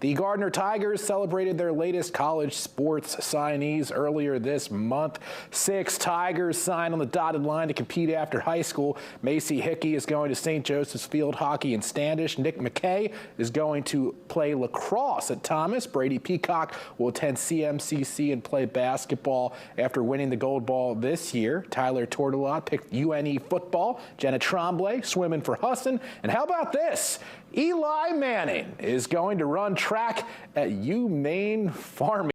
The Gardiner Tigers celebrated their latest college sports signees earlier this month. 6 Tigers signed on the dotted line to compete after high school. Macy Hickey is going to St. Joseph's Field Hockey in Standish. Nick McKay is going to play lacrosse at Thomas. Brady Peacock will attend CMCC and play basketball after winning the gold ball this year. Tyler Tortolot picked UNE football. Jenna Tremblay swimming for Husson. And how about this? Eli Manning is going to run track at UMaine Farming.